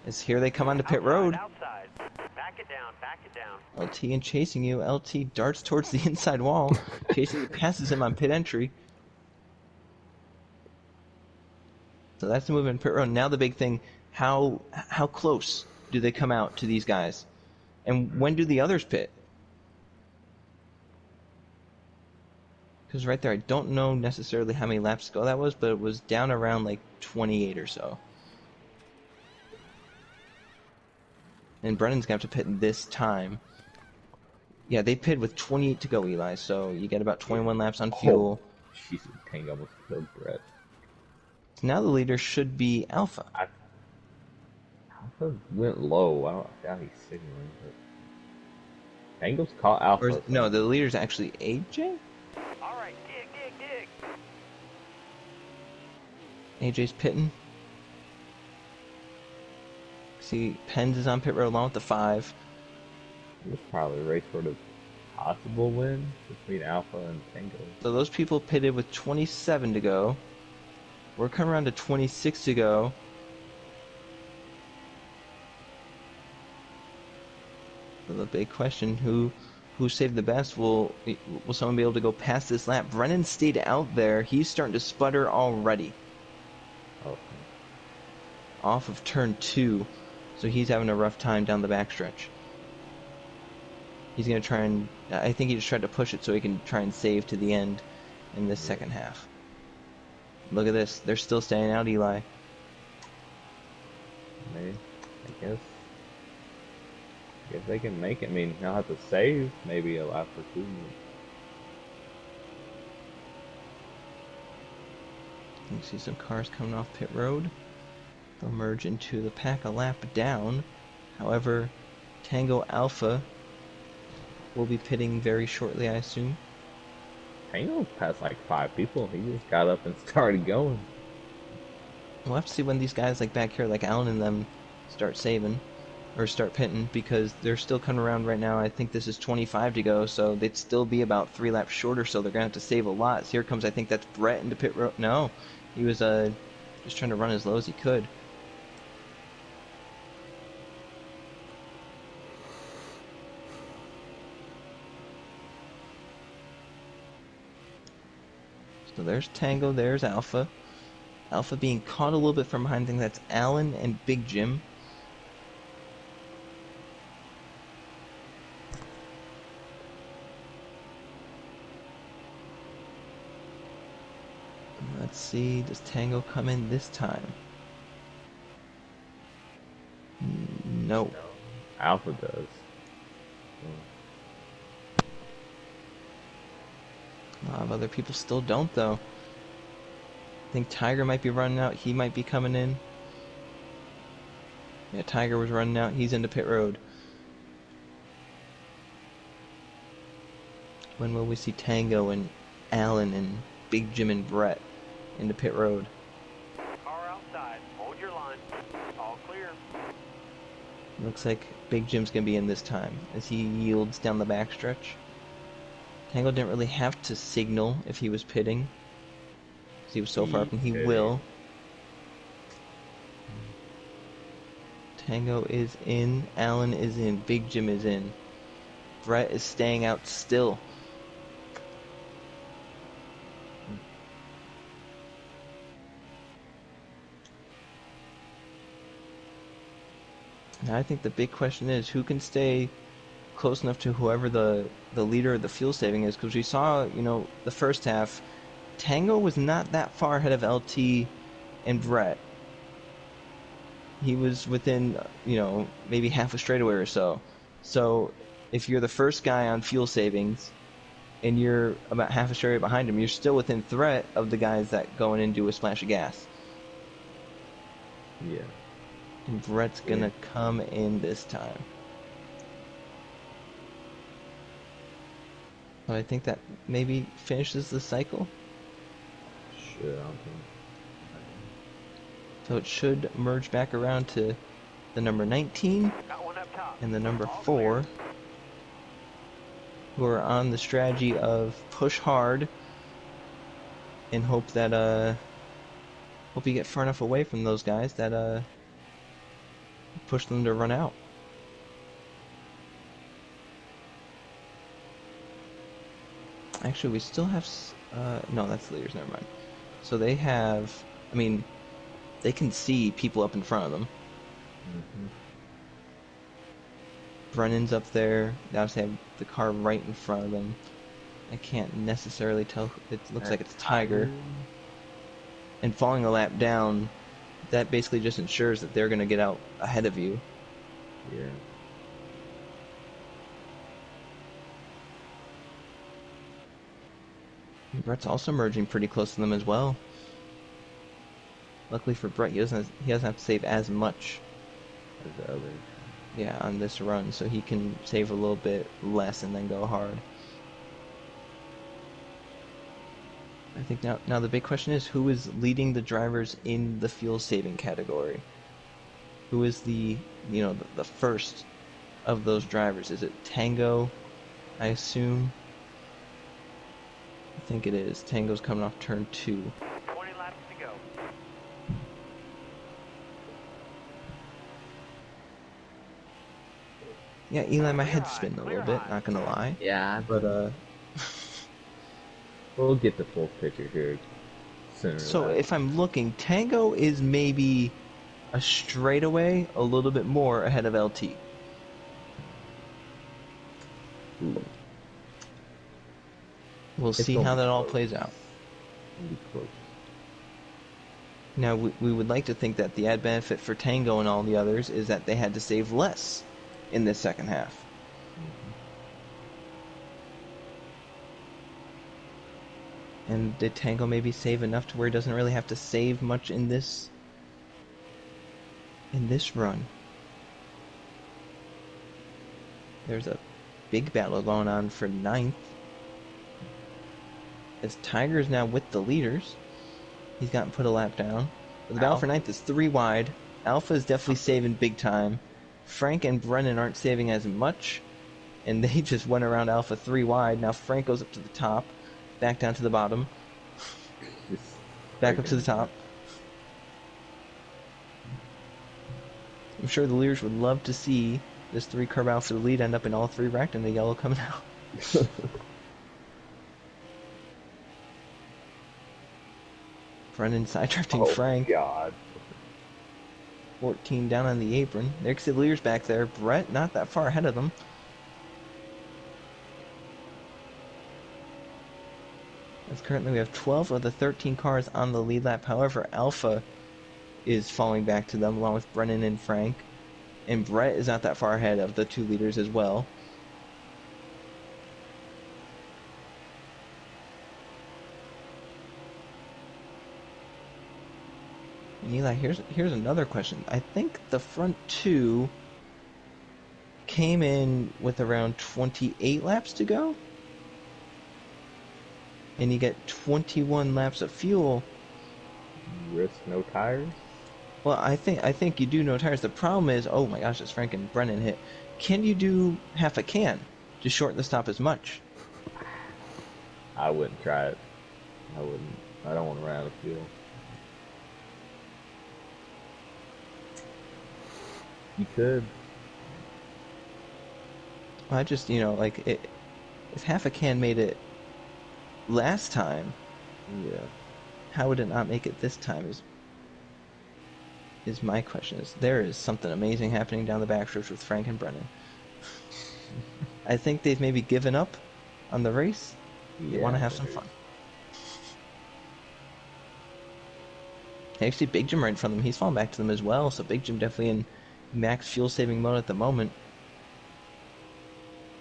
B: As here they come onto pit road.
C: Outside. Back it down, back it down.
B: LT and chasing you. LT darts towards the inside wall. Chasing passes him on pit entry. So that's the move in pit road. Now the big thing, how close do they come out to these guys? And when do the others pit? Because right there, I don't know necessarily how many laps ago that was, but it was down around 28 or so. And Brennan's going to have to pit this time. Yeah, they pit with 28 to go, Eli, so you get about 21 laps on fuel.
A: Jesus, Tango almost killed Brett.
B: So now the leader should be Alpha.
A: Alpha went low. I don't doubt he's signaling, but Tango's caught Alpha.
B: Or no, the leader's actually AJ?
C: All right, dig.
B: AJ's pitting. See, Pens is on pit road along with the 5.
A: This is probably a race for the possible win between Alpha and Tango.
B: So those people pitted with 27 to go. We're coming around to 26 to go. So the big question, who who saved the best? Will someone be able to go past this lap? Brennan stayed out there. He's starting to sputter already
A: Okay.
B: off of turn 2, so he's having a rough time down the backstretch. He's going to try and... I think he just tried to push it so he can try and save to the end in this second half. Look at this. They're still staying out, Eli.
A: Maybe. I guess. If they can make it, I mean, they'll have to save maybe a lap or two.
B: You can see some cars coming off pit road. They'll merge into the pack a lap down. However, Tango Alpha will be pitting very shortly, I assume.
A: Tango passed like 5 people. He just got up and started going.
B: We'll have to see when these guys like back here, like Allen and them, start saving. Or start pitting, because they're still coming around right now. I think this is 25 to go, so they'd still be about 3 laps shorter, so they're going to have to save a lot. So here comes, I think that's Brett into pit road. No, he was just trying to run as low as he could. So there's Tango, there's Alpha. Alpha being caught a little bit from behind. I think that's Allen and Big Jim. Let's see, does Tango come in this time? No.
A: Alpha does.
B: A lot of other people still don't, though. I think Tiger might be running out. He might be coming in. Yeah, Tiger was running out. He's into pit road. When will we see Tango and Allen and Big Jim and Brett into pit road?
C: Car outside. Hold your line. All clear.
B: Looks like Big Jim's going to be in this time as he yields down the backstretch. Tango didn't really have to signal if he was pitting, because he was so far up, and he will. Tango is in, Allen is in, Big Jim is in. Brett is staying out still. Now I think the big question is who can stay close enough to whoever the leader of the fuel saving is, because we saw, the first half, Tango was not that far ahead of LT and Brett. He was within, maybe half a straightaway or so. So if you're the first guy on fuel savings and you're about half a straightaway behind him, you're still within threat of the guys that go in and do a splash of gas.
A: Yeah.
B: And Brett's gonna come in this time. But I think that maybe finishes the cycle.
A: Shit, I don't think.
B: So it should merge back around to the number 19
C: Got one up top.
B: and the number
C: All
B: 4,
C: clear.
B: who are on the strategy of push hard and hope that hope you get far enough away from those guys that push them to run out. Actually, we still have no, that's the leaders, never mind. So they have, they can see people up in front of them.
A: Mm-hmm.
B: Brennan's up there. They obviously have the car right in front of them. I can't necessarily tell. It looks like it's Tiger. And falling a lap down, that basically just ensures that they're going to get out ahead of you.
A: Yeah.
B: Brett's also merging pretty close to them as well. Luckily for Brett, he doesn't have to save as much.
A: As the others.
B: Yeah, on this run, so he can save a little bit less and then go hard. I think now the big question is who is leading the drivers in the fuel saving category? Who is the the first of those drivers? Is it Tango? I assume. I think it is. Tango's coming off turn 2.
C: 20 laps to go.
B: Yeah, Eli, my head's spinning a little bit, not gonna lie.
A: Yeah,
B: But,
A: we'll get the full picture here sooner or
B: so
A: later.
B: if I'm looking, Tango is maybe a straightaway a little bit more ahead of LT.
A: Ooh,
B: We'll
A: it's
B: see
A: gonna
B: how
A: be
B: that all
A: close.
B: plays out.
A: It's gonna be close.
B: Now, we would like to think that the add benefit for Tango and all the others is that they had to save less in this second half. And did Tango maybe save enough to where he doesn't really have to save much in this run? There's a big battle going on for ninth. As Tiger's now with the leaders. He's gotten put a lap down. But the battle for ninth is 3 wide. Alpha is definitely saving big time. Frank and Brennan aren't saving as much. And they just went around Alpha 3 wide. Now Frank goes up to the top. Back down to the bottom.
A: Just
B: Back up to the
A: breaking
B: top. I'm sure the leaders would love to see this 3-car battle for the lead end up in all 3 wrecked and the yellow coming out. Brennan side drifting
A: Oh
B: Frank.
A: God.
B: 14 down on the apron. There's the leaders back there. Brett not that far ahead of them. As currently we have 12 of the 13 cars on the lead lap. However, Alpha is falling back to them along with Brennan and Frank. And Brett is not that far ahead of the 2 leaders as well. And Eli, here's another question. I think the front 2 came in with around 28 laps to go. And you get 21 laps of fuel.
A: Risk no tires.
B: Well, I think you do no tires. The problem is, oh my gosh, as Frank and Brennan hit, can you do half a can to shorten the stop as much?
A: I wouldn't try it. I wouldn't. I don't want to run out of fuel. You could.
B: Well, I just, like it. If half a can made it last time,
A: Yeah.
B: how would it not make it this time? Is my question. Is there is something amazing happening down the backstretch with Frank and Brennan? I think they've maybe given up on the race. They want to have some fun. Actually, Big Jim right in front of them. He's falling back to them as well. So Big Jim definitely in max fuel saving mode at the moment.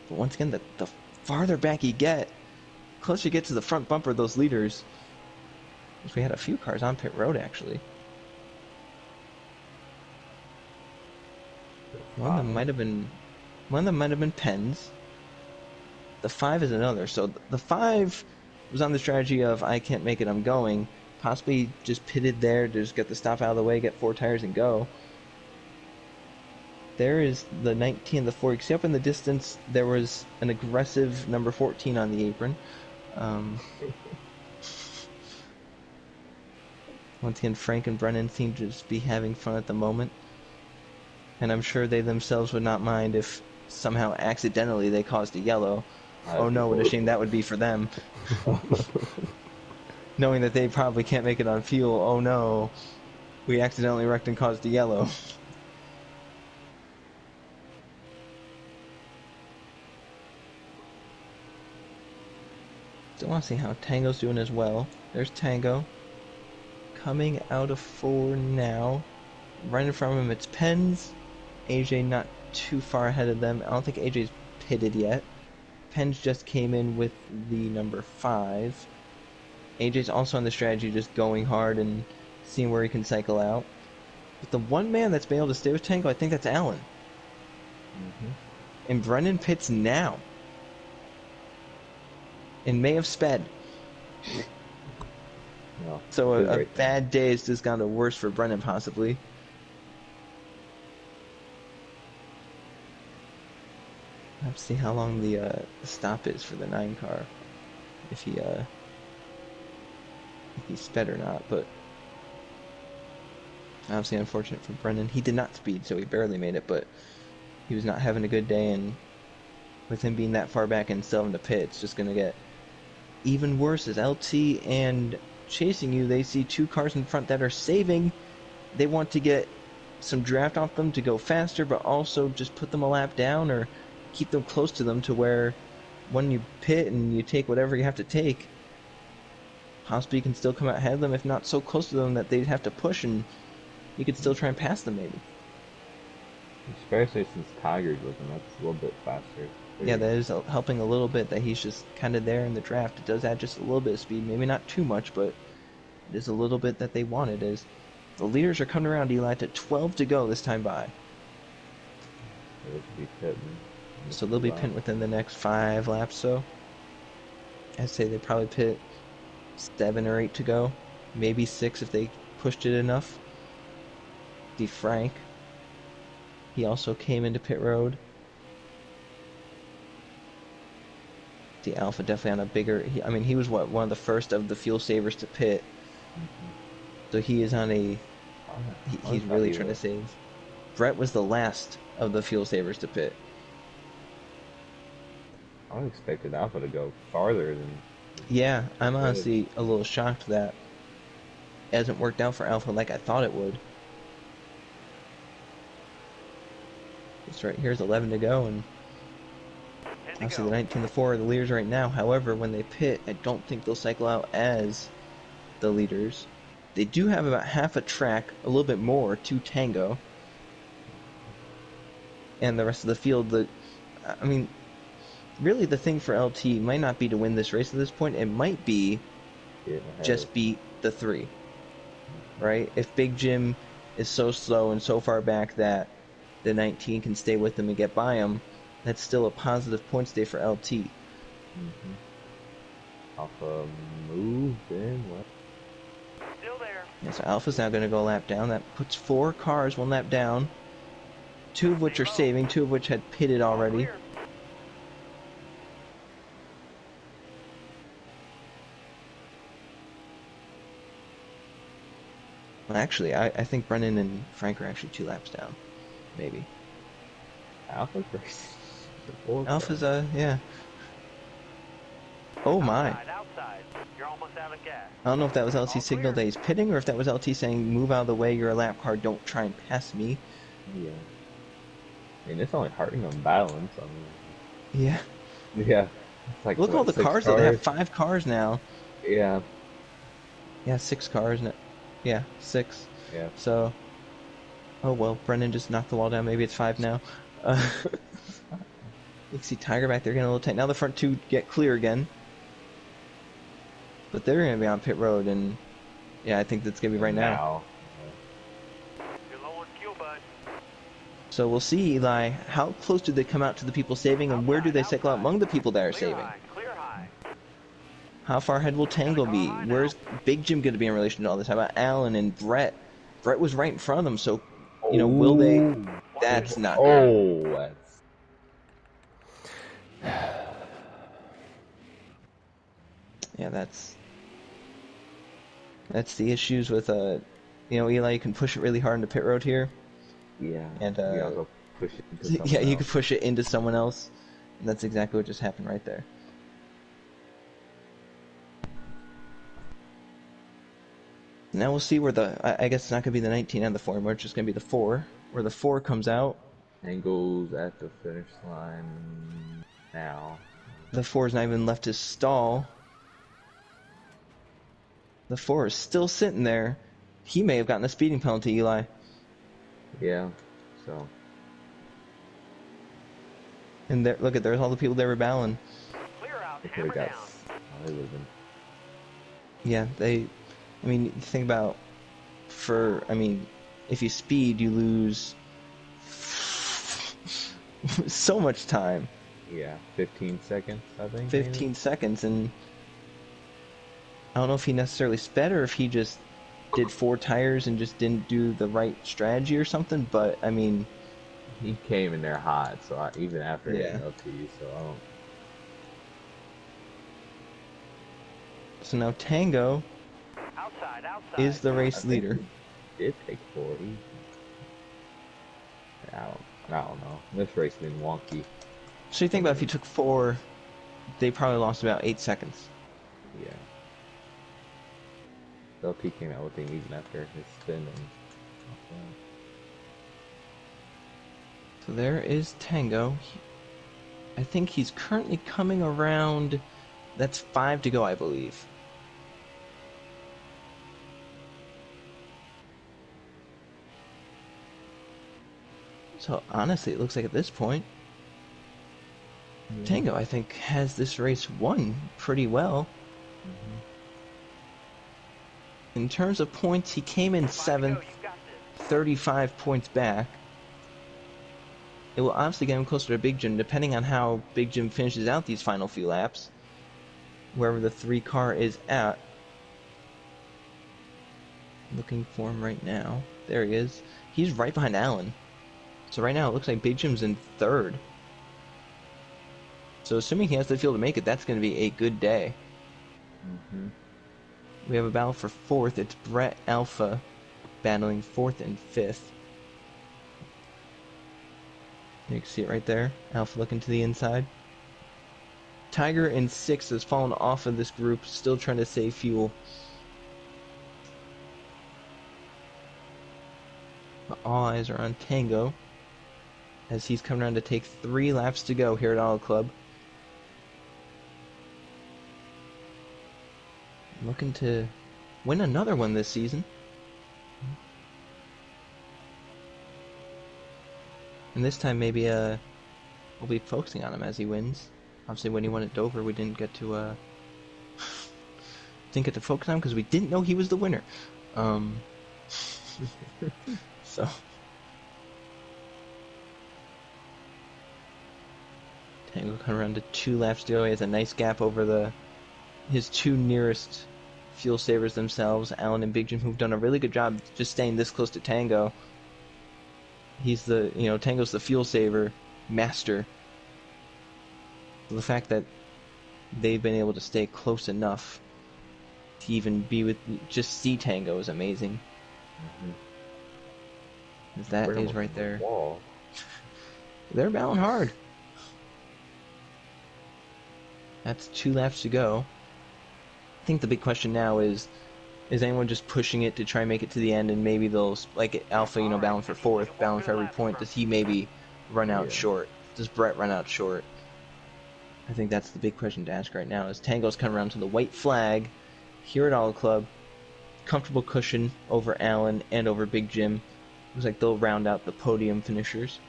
B: But once again, the farther back you get, closer you get to the front bumper of those leaders. We had a few cars on pit road actually. One of them might have been Penn's. The 5 is another. So the 5 was on the strategy of I can't make it, I'm going. Possibly just pitted there to just get the stop out of the way, get 4 tires and go. There is the 19, the 4. You see up in the distance, there was an aggressive number 14 on the apron. Once again, Frank and Brennan seem to just be having fun at the moment. And I'm sure they themselves would not mind if somehow accidentally they caused a yellow. Oh no, what a shame that would be for them. Knowing that they probably can't make it on fuel, oh no, we accidentally wrecked and caused a yellow. Still want to see how Tango's doing as well. There's Tango. Coming out of 4 now. Right in front of him it's Penn's. AJ not too far ahead of them. I don't think AJ's pitted yet. Penn's just came in with the number 5. AJ's also on the strategy just going hard and seeing where he can cycle out. But the one man that's been able to stay with Tango, I think that's Allen. And Brennan pits now. And may have sped.
A: No,
B: So a bad day has just gone to worse for Brennan possibly. Let's see how long the stop is for the 9 car. If he sped or not, but obviously unfortunate for Brennan. He did not speed, so he barely made it, but he was not having a good day, and with him being that far back and still having to pit, it's just gonna get even worse as LT and chasing you. They see two cars in front that are saving. They want to get some draft off them to go faster, but also just put them a lap down or keep them close to them to where when you pit and you take whatever you have to take, possibly you can still come out ahead of them, if not so close to them that they'd have to push, and you could still try and pass them maybe.
A: Especially since Tiger's with him, that's a little bit faster.
B: Yeah, that is helping a little bit that he's just kind of there in the draft. It does add just a little bit of speed, maybe not too much, but it is a little bit that they wanted. As the leaders are coming around, Eli, to 12 to go this time by.
A: They'll be pitting.
B: So they'll be pitting within the next 5 laps. So I'd say they probably pit 7 or 8 to go, maybe 6 if they pushed it enough. Frank, he also came into pit road. The Alpha definitely on a bigger. He was one of the first of the fuel savers to pit. So he is on a. He's really trying to save. Brett was the last of the fuel savers to pit.
A: I expected Alpha to go farther than.
B: Yeah, I'm honestly a little shocked that it hasn't worked out for Alpha like I thought it would. It's right here's 11 to go, and obviously the 19 to 4 are the leaders right now. However, when they pit, I don't think they'll cycle out as the leaders. They do have about half a track, a little bit more, to Tango. And the rest of the field, really the thing for LT might not be to win this race at this point. It might be just beat the 3. Right? If Big Jim is so slow and so far back that the 19 can stay with him and get by him, that's still a positive points day for LT.
A: Alpha moved in. What?
C: Still there.
B: Yeah, so Alpha's now going to go a lap down. That puts 4 cars 1 lap down. 2 of which are saving, 2 of which had pitted already. Well, actually, I think Brennan and Frank are actually 2 laps down. Maybe.
A: Alpha's racing.
B: Alpha's, yeah. Oh my.
C: Outside. You're almost out of gas.
B: I don't know if that was LT's signal that he's pitting or if that was LT saying, move out of the way, you're a lap car, don't try and pass me.
A: Yeah. I mean, it's only hurting them balance.
B: Yeah.
A: Yeah. It's like,
B: Look at all the cars, though. They have 5 cars now.
A: Yeah.
B: Yeah, 6 cars. Yeah, 6.
A: Yeah.
B: So, oh well, Brendan just knocked the wall down. Maybe it's 5 now. You can see Tiger back there getting a little tight. Now the front 2 get clear again. But they're going to be on pit road, and yeah, I think that's going to be right now.
C: You're low on fuel, bud.
B: So we'll see, Eli, how close do they come out to the people saving, and where do they cycle out among the people that are saving?
C: Clear high.
B: How far ahead will Tango be? Where's Big Jim going to be in relation to all this? How about Alan and Brett? Brett was right in front of them, so, will they... That's not good.
A: That's...
B: Yeah, that's the issues with, Eli, you can push it really hard into pit road here.
A: Yeah.
B: And,
A: go push it into someone
B: you
A: else.
B: could push it into someone else. And that's exactly what just happened right there. Now we'll see where I guess it's not going to be the 19 and the 4 anymore, it's just going to be the 4. Where the 4 comes out.
A: Angles at the finish line now.
B: The 4's not even left his stall. The 4 is still sitting there. He may have gotten a speeding penalty, Eli.
A: Yeah, so.
B: And there, look there's all the people there rebelling.
C: Clear out.
A: They could
C: Hammer
A: have got.
C: down.
A: They would have been.
B: Yeah, think about, if you speed, you lose so much time.
A: Yeah, 15 seconds, I think.
B: 15
A: maybe?
B: seconds, and I don't know if he necessarily sped or if he just did 4 tires and just didn't do the right strategy or something, but,
A: He came in there hot, so even after
B: Yeah.
A: hitting LT, so I don't...
B: So now Tango
C: Outside.
B: is the race
A: I think
B: leader.
A: he did take 40. I don't know. This race been wonky.
B: So you think about if he took 4, they probably lost about 8 seconds.
A: Yeah. LT came out with him even after his spin and all that.
B: So there is Tango. I think he's currently coming around. That's 5 to go, I believe. So honestly, it looks like at this point,
A: Yeah.
B: Tango, I think, has this race won pretty well.
A: Mm-hmm.
B: In terms of points, he came in 7th, 35 points back. It will obviously get him closer to Big Jim, depending on how Big Jim finishes out these final few laps. Wherever the 3 car is at. Looking for him right now. There he is. He's right behind Allen. So right now it looks like Big Jim's in 3rd. So assuming he has the field to make it, that's going to be a good day.
A: Mm-hmm.
B: We have a battle for 4th. It's Brett Alpha battling 4th and 5th. You can see it right there. Alpha looking to the inside. Tiger in 6th has fallen off of this group, still trying to save fuel. But all eyes are on Tango, as he's coming around to take 3 laps to go here at Auto Club. Looking to win another one this season. And this time maybe we'll be focusing on him as he wins. Obviously when he won at Dover we didn't get to focus on him because we didn't know he was the winner. So Tango coming around to 2 laps to go. He has a nice gap over his 2 nearest fuel savers themselves, Allen and Big Jim, who've done a really good job just staying this close to Tango. He's Tango's the fuel saver master. So the fact that they've been able to stay close enough to even just see Tango is amazing.
A: Mm-hmm.
B: That is right there.
A: Wall.
B: They're battling hard. That's 2 laps to go. I think the big question now is anyone just pushing it to try and make it to the end, and maybe they'll, like Alpha, battling for 4th, battling for every point. Does he maybe run out short? Does Brett run out short? I think that's the big question to ask right now, as Tango's coming around to the white flag here at Auto Club. Comfortable cushion over Allen and over Big Jim. Looks like they'll round out the podium finishers.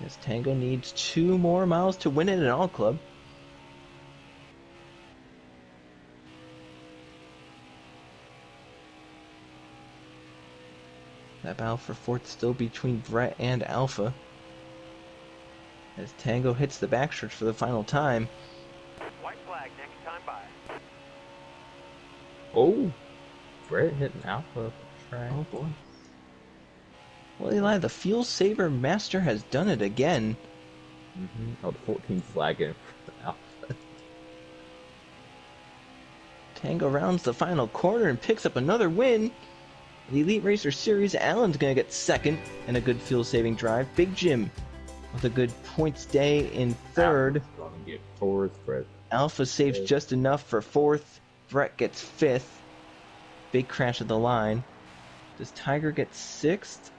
B: Yes, Tango needs 2 more miles to win it at Auto Club. That battle for 4th still between Brett and Alpha. As Tango hits the backstretch for the final time.
C: White flag next time by.
A: Oh, Brett hitting Alpha track.
B: Oh boy. Well, Eli, the fuel saver master has done it again.
A: Mm-hmm. Oh, the 14 flag in front of Alpha.
B: Tango rounds the final corner and picks up another win. The Elite Racer Series, Allen's going to get 2nd in a good fuel-saving drive. Big Jim with a good points day in 3rd.
A: Alpha's gonna get 4th, Brett.
B: Alpha saves just enough for 4th. Brett gets 5th. Big crash at the line. Does Tiger get 6th?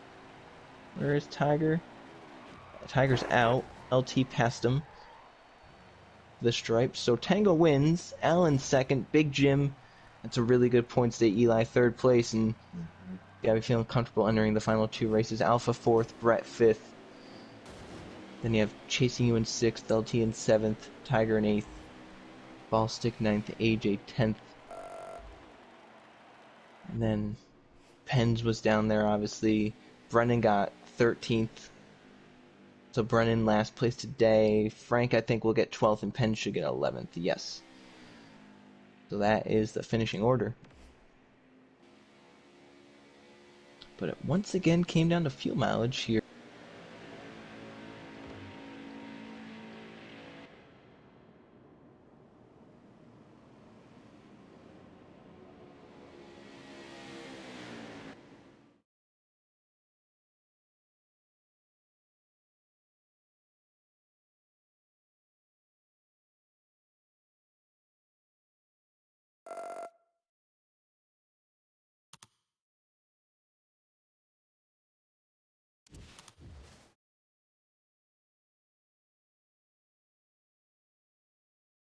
B: Where is Tiger? Tiger's out. LT passed him. The stripes. So Tango wins. Allen 2nd. Big Jim. That's a really good points day. Eli 3rd place, and gotta be feeling comfortable entering the final 2 races. Alpha 4th, Brett 5th. Then you have Chasing You in 6th, LT in 7th, Tiger in 8th, Ballstick 9th, AJ 10th. And then Pens was down there, obviously. Brennan got 13th. So Brennan last place today. Frank, I think, will get 12th, and Pens should get 11th. Yes. So that is the finishing order. But it once again came down to fuel mileage here.